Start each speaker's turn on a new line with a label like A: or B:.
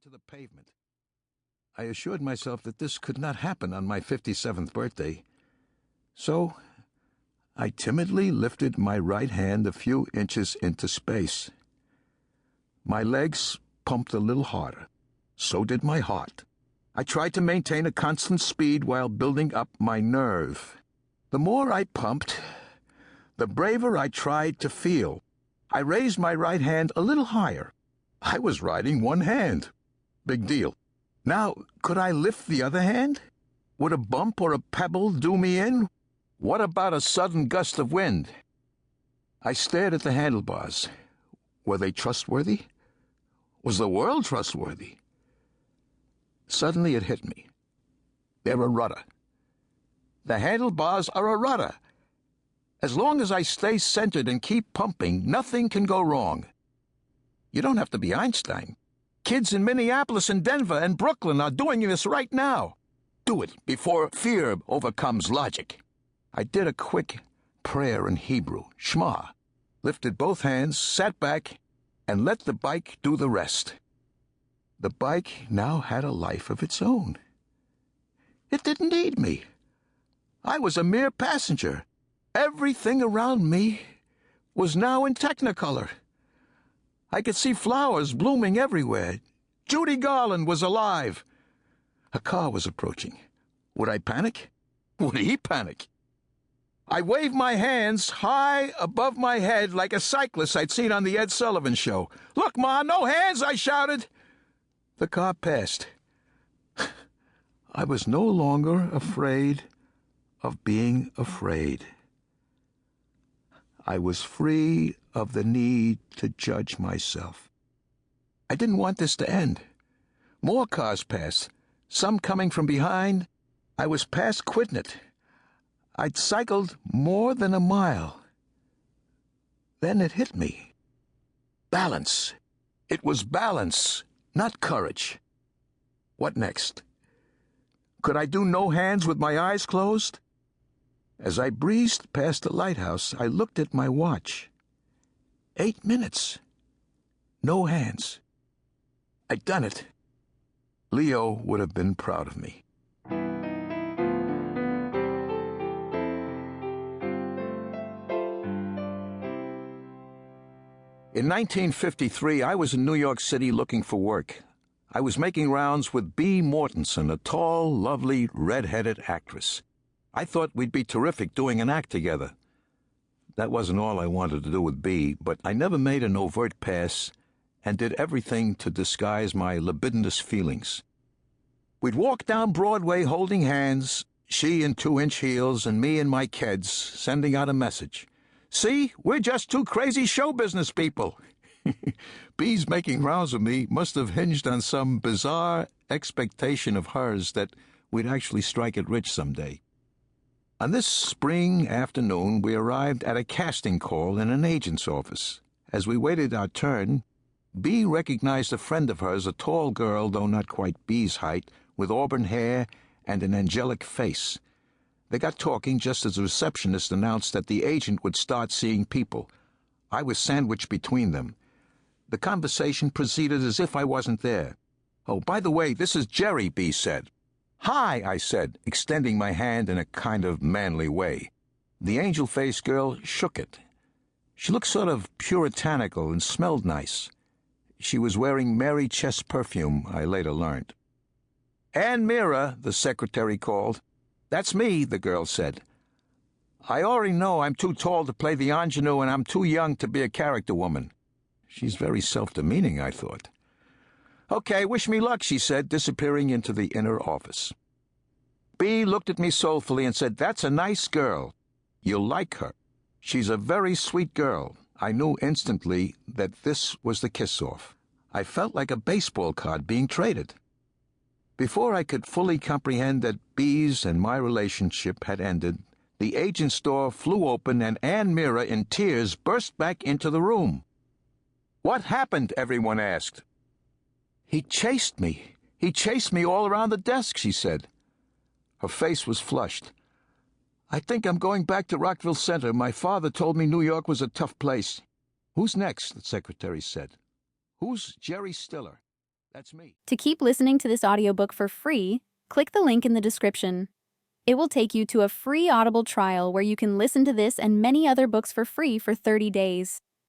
A: to the pavement. I assured myself that this could not happen on my 57th birthday, so I timidly lifted my right hand a few inches into space. My legs pumped a little harder. So did my heart. I tried to maintain a constant speed while building up my nerve. The more I pumped, the braver I tried to feel. I raised my right hand a little higher. I was riding one hand. Big deal. Now, could I lift the other hand? Would a bump or a pebble do me in? What about a sudden gust of wind? I stared at the handlebars. Were they trustworthy? Was the world trustworthy? Suddenly it hit me. They're a rudder. The handlebars are a rudder. As long as I stay centered and keep pumping, nothing can go wrong. You don't have to be Einstein. Kids in Minneapolis and Denver and Brooklyn are doing this right now. Do it before fear overcomes logic. I did a quick prayer in Hebrew, Shema, lifted both hands, sat back, and let the bike do the rest. The bike now had a life of its own. It didn't need me. I was a mere passenger. Everything around me was now in Technicolor. I could see flowers blooming everywhere. Judy Garland was alive. A car was approaching. Would I panic? Would he panic? I waved my hands high above my head like a cyclist I'd seen on the Ed Sullivan Show. "Look, Ma, no hands!" I shouted. The car passed. I was no longer afraid of being afraid. I was free of the need to judge myself. I didn't want this to end. More cars passed, some coming from behind. I was past Quidnet. I'd cycled more than a mile. Then it hit me. Balance. It was balance, not courage. What next? Could I do no hands with my eyes closed? As I breezed past the lighthouse, I looked at my watch. 8 minutes. No hands. I'd done it. Leo would have been proud of me. In 1953, I was in New York City looking for work. I was making rounds with Bea Mortensen, a tall, lovely, red-headed actress. I thought we'd be terrific doing an act together. That wasn't all I wanted to do with Bea, but I never made an overt pass and did everything to disguise my libidinous feelings. We'd walk down Broadway holding hands, she in 2-inch heels and me in my Keds, sending out a message. "See, we're just two crazy show business people." Bea's making rounds with me must have hinged on some bizarre expectation of hers that we'd actually strike it rich someday. On this spring afternoon, we arrived at a casting call in an agent's office. As we waited our turn, Bea recognized a friend of hers, a tall girl, though not quite Bea's height, with auburn hair and an angelic face. They got talking just as the receptionist announced that the agent would start seeing people. I was sandwiched between them. The conversation proceeded as if I wasn't there. "Oh, by the way, this is Jerry," Bea said. "Hi," I said, extending my hand in a kind of manly way. The angel-faced girl shook it. She looked sort of puritanical and smelled nice. She was wearing Mary Chess perfume, I later learned. "Anne Meara," the secretary called. "That's me," the girl said. "I already know I'm too tall to play the ingenue and I'm too young to be a character woman." She's very self-demeaning, I thought. "Okay, wish me luck," she said, disappearing into the inner office. Bea looked at me soulfully and said, "That's a nice girl. You'll like her. She's a very sweet girl." I knew instantly that this was the kiss-off. I felt like a baseball card being traded. Before I could fully comprehend that Bea's and my relationship had ended, the agent's door flew open and Anne Meara, in tears, burst back into the room. "What happened?" everyone asked. He chased me. He chased me all around the desk," she said. Her face was flushed. "I think I'm going back to Rockville Center. My father told me New York was a tough place." "Who's next?" the secretary said. "Who's Jerry Stiller?" That's me.
B: To keep listening to this audiobook for free, click the link in the description. It will take you to a free Audible trial where you can listen to this and many other books for free for 30 days.